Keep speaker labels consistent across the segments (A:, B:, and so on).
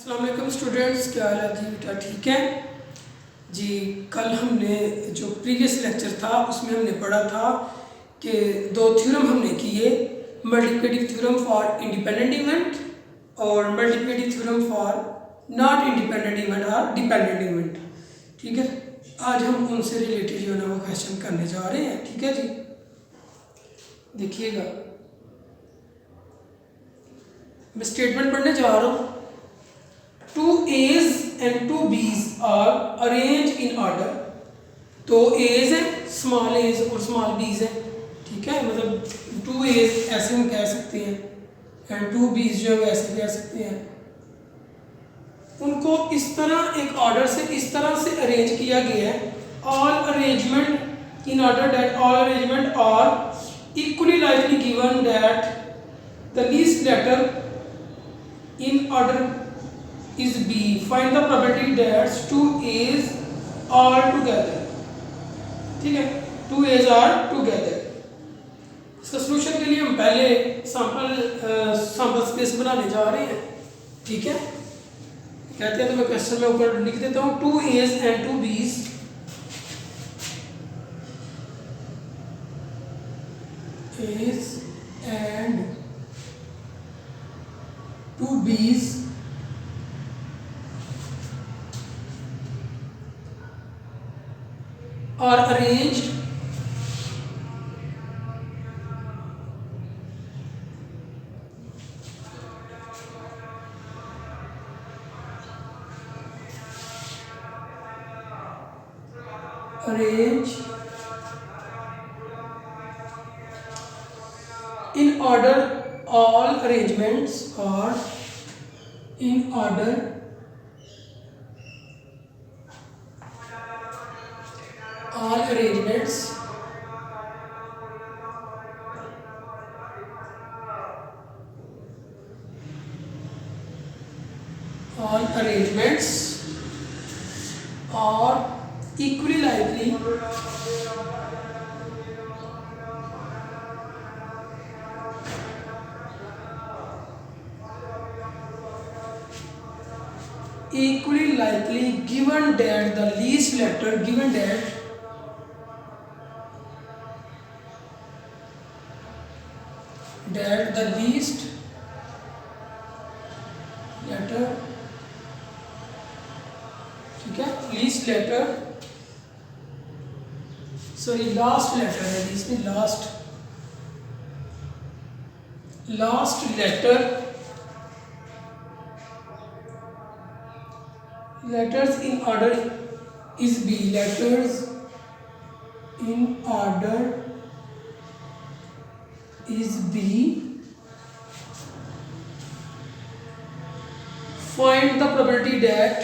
A: अस्सलाम वालेकुम स्टूडेंट्स, क्या हाल है जी? बेटा ठीक है जी। कल हमने जो प्रीवियस लेक्चर था उसमें हमने पढ़ा था कि दो थ्योरम हमने किए, multiplicative theorem for independent event और multiplicative theorem for not independent event और डिपेंडेंट इवेंट। ठीक है, आज हम उनसे रिलेटेड जो है ना वो क्वेश्चन करने जा रहे हैं। ठीक है जी, देखिएगा मैं स्टेटमेंट पढ़ने जा रहा हूँ। To as and to bees are arrange in order. दो एज है, स्मॉल एज और स्मॉल बीज है। ठीक है, मतलब टू एज ऐसे हम कह सकते हैं एंड टू बीज जो है वैसे कह सकते हैं। उनको इस तरह एक ऑर्डर से इस तरह से अरेंज किया गया है। All arrangement in order that all arrangement are equally likely given that the least letter in order is B. Find the probability that two A's are together. ठीक है, two A's are together. इसका solution के लिए हम पहले sample space बनाने जा रहे हैं। ठीक है, कहते हैं तो मैं क्वेश्चन में ऊपर लिख देता हूँ, to A's and two B's A's and two B's are arranged in order. All arrangements are in order all arrangements are equally likely given that the least letter ठीक है, least letter last letter है इसमें, last letter letters in order is B. Letters in order is B. Find the probability that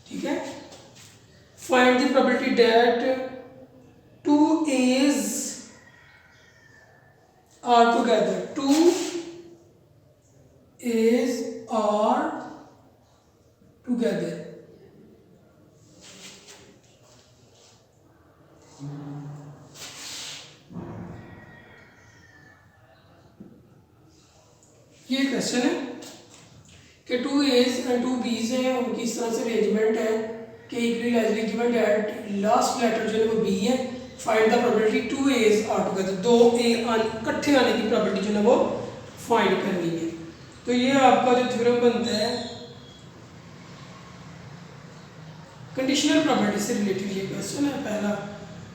A: ठीक है, find the probability that two A's are together. Two A's are together. ये question है कि to as and to बीज हैं, उनकी इस तरह से अरेंजमेंट है कि equally likely given that last letter जो है वो बी है। Find the probability two A's are together. दो ए इकट्ठे आने की प्रोबेबिलिटी जो है वो फाइंड करनी है। तो ये आपका जो थ्योरम बनता है कंडीशनल प्रोबेबिलिटी से रिलेटेड ये क्वेश्चन है पहला,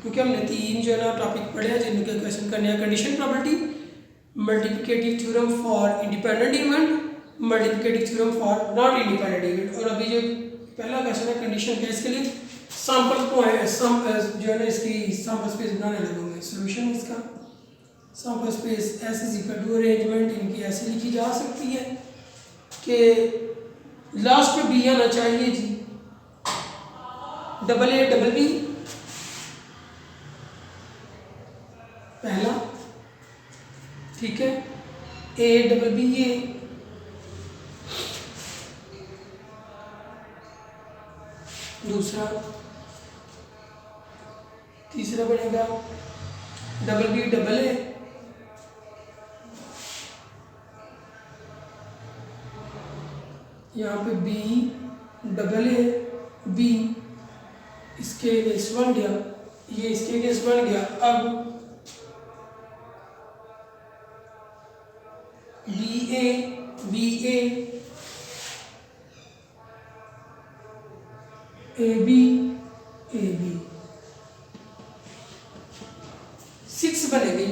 A: क्योंकि हमने तीन जो है ना टॉपिक पढ़े हैं जिनके क्वेश्चन करने हैं। Conditional probability, multiplicative theorem for independent event, multiplicative theorem for not independent event. और अभी जो पहला क्वेश्चन है कंडीशन के, इसके लिए सैंपल को है जो है ना इसकी सैंपल स्पेस बनाने लगूंगे। सॉल्यूशन इसका sample space S is equal to arrangement इनकी ऐसे लिखी जा सकती है कि लास्ट में बी आना चाहिए जी, डबल ए डबल बी पहला, ठीक है, ए डबल बी ए, दूसरा, तीसरा बनेगा डबल बी डबल ए, यहाँ पे बी डबल ए बी, इसके अगेंस्ट बन गया, ये इसके अगेंस्ट बन गया। अब B A B A B A B, 6 बनेगी,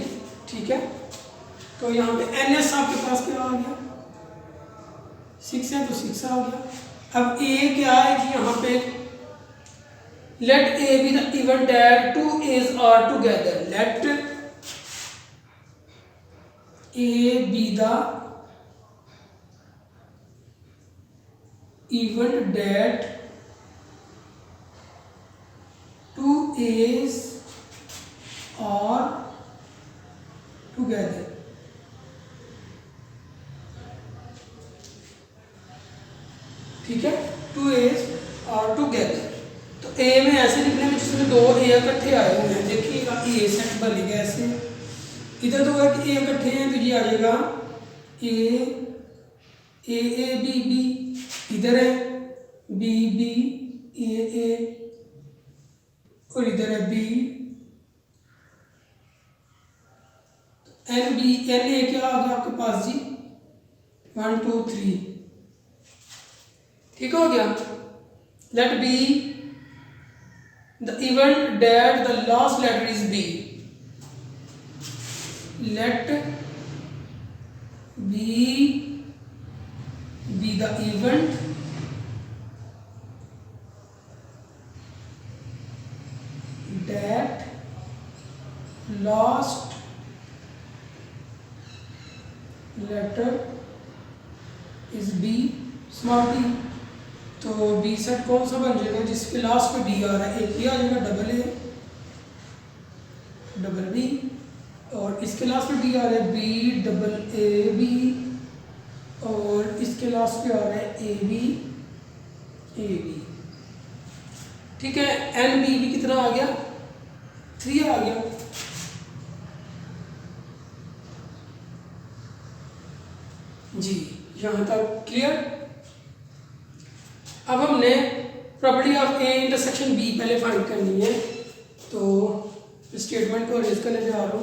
A: ठीक है। तो यहाँ पे एन एस आपके पास क्या आ गया, 6 है तो 6 आ गया। अब ए क्या है कि यहाँ पे let A be the event that two A's are together, let A be the event that two A's are together, ठीक है, टू एज और टुगेदर। तो ए में ऐसे लिखने में जिसमें 2 ए इकट्ठे आए हुए हैं, देखिएगा ए सेट बनेगा ऐसे, इधर तो है कि ए इकट्ठे हैं तो ये आ जाएगा ए बी बी, इधर है बी बी ए और इधर है B N B and A, क्या आ गया आपके पास जी 1 2 3, ठीक हो गया। Let B the event that the last letter is B, let B the event that last letter is B, small d. तो बी सेट कौन सा बन जाएगा जिसके लास्ट पे डी आ रहा है, एक ही आ जाएगा डबल ए डबल बी, और इसके लास्ट पे डी आ रहा है बी डबल ए बी, और इसके लास्ट पे आ रहा है ए बी, ठीक है। एन बी भी कितना आ गया 3 आ गया। जी यहाँ तक क्लियर। अब हमने probability of A intersection B पहले फाइंड करनी है, तो स्टेटमेंट को रेज करने जा रहा हूँ।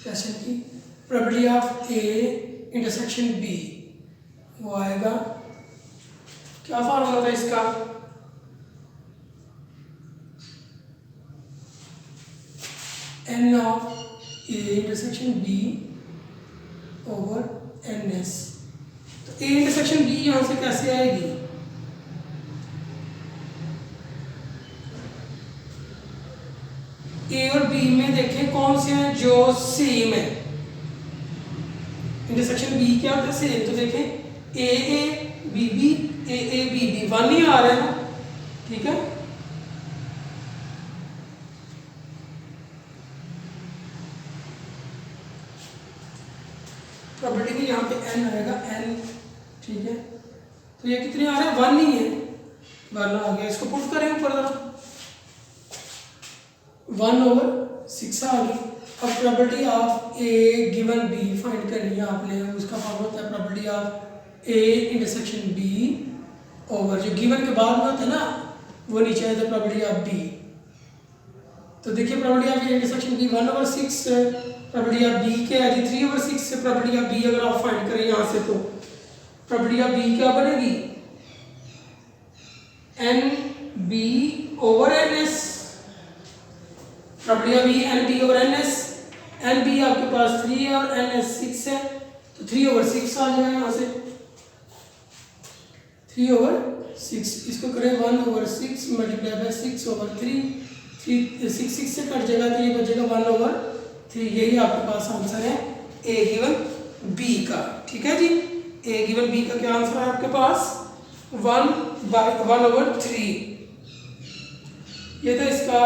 A: क्वेश्चन की probability of A intersection B, वो आएगा, क्या फॉर्मूला था इसका, N of A intersection B over N S. तो ए इंटरसेक्शन बी यहाँ से कैसे आएगी, ए और बी में देखें कौन से हैं जो सेम है, इंटरसेक्शन बी क्या होता है सेम, तो देखें ए बी बी बी 1 ही आ रहा है ना, ठीक है। प्रॉपर्टी में यहाँ पे n आएगा n, ठीक है। तो ये कितने आ रहे हैं 1 ही है, 1 आ गया, इसको पुट करें ऊपर जरा, 1/6 आ गई। अब probability of A given B find करनी है आपने, उसका फॉर्मूला होता है probability of A intersection B over, जो गिवन के बाद में होता है ना वो नीचे आता है प्रॉपर्टी ऑफ बी। तो देखिए probability of A intersection B 1/6, probability of B क्या है 3/6 से। प्रॉपर्टी ऑफ बी अगर आप फाइंड करें यहाँ से, तो प्रॉपर्टी ऑफ बी क्या बनेगी, N B over N S, probability of B N B over N S, N B आपके पास 3 है और एन एस 6 है, तो 3/6 आ जाएगा यहाँ से, 3/6, इसको करें 1/6 मल्टीप्लाई बाय 6/3, 6 से कट जाएगा तो ये बचेगा 1/3। यही आपके पास आंसर है ए गिवन बी का, ठीक है जी। ए गिवन बी का क्या आंसर है आपके पास 1/3। ये था इसका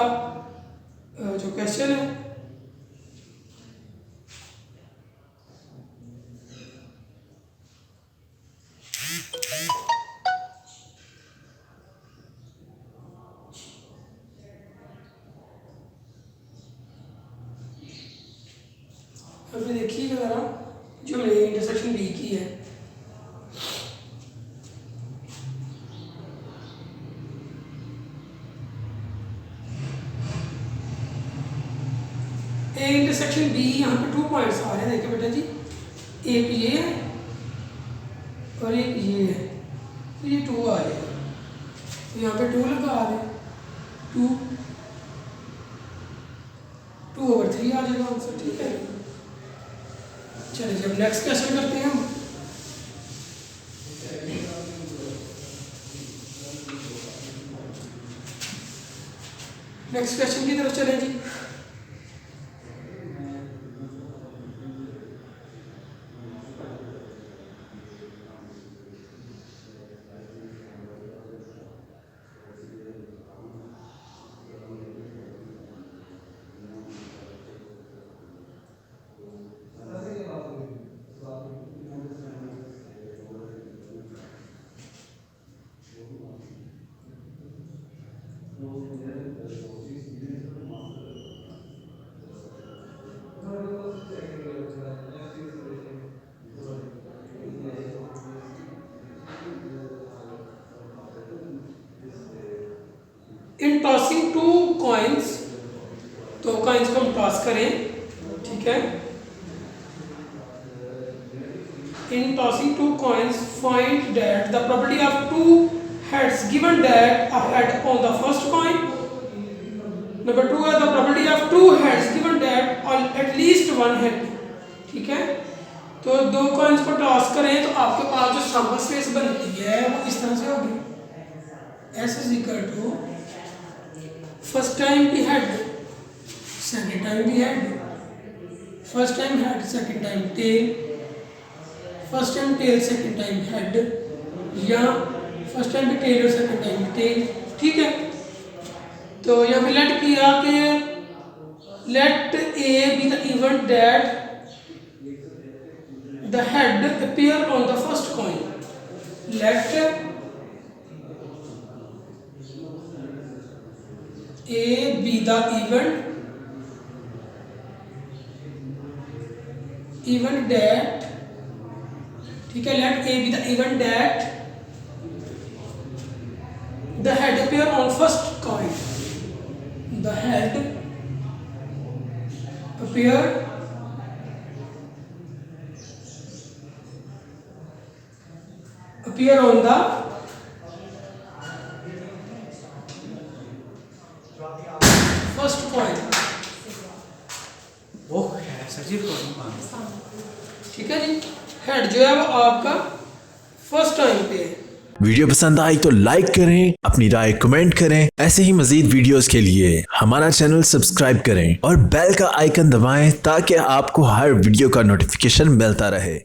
A: जो क्वेश्चन है। सेक्शन बी, यहाँ पे 2 पॉइंट्स आ रहे हैं, देखिए बेटा जी, एक ये है और एक ये है, तो ये 2 आ रहे हैं, तो यहाँ पे 2 लगा रहे हैं, 2/3 आ जाएगा आंसर। ठीक है, चलिए अब नेक्स्ट क्वेश्चन करते हैं हम। नेक्स्ट क्वेश्चन की तरफ चलें जी। इन टॉसिंग 2 कॉइन्स, तो कॉइन्स को हम टॉस करें, ठीक है। In tossing 2 coins find that the probability of 2 heads given that a head on the first coin. Number 2 है the probability of 2 heads given that at least 1 head. ठीक है, तो 2 कॉइन्स को टॉस करें तो आपके पास जो सम स्पेस बनती है वो इस तरह से होगी, S is equal to first time भी हेड, सेकंड टाइम भी head, first time head, second time tail, first time tail, second time head, या फर्स्ट टाइम भी टेल और सेकंड टाइम भी टेल। ठीक है, तो यहाँ पे लेट किया कि let A be the event that the head appear on the first coin, let A be the event that, ठीक है, let A be the event that the head appear on first coin, the head appear on the first coin. ठीक है जी, head जो है वो आपका first time पे है।
B: वीडियो पसंद आई तो लाइक करें, अपनी राय कमेंट करें। ऐसे ही मजीद वीडियोस के लिए हमारा चैनल सब्सक्राइब करें और बेल का आइकन दबाएं ताकि आपको हर वीडियो का नोटिफिकेशन मिलता रहे।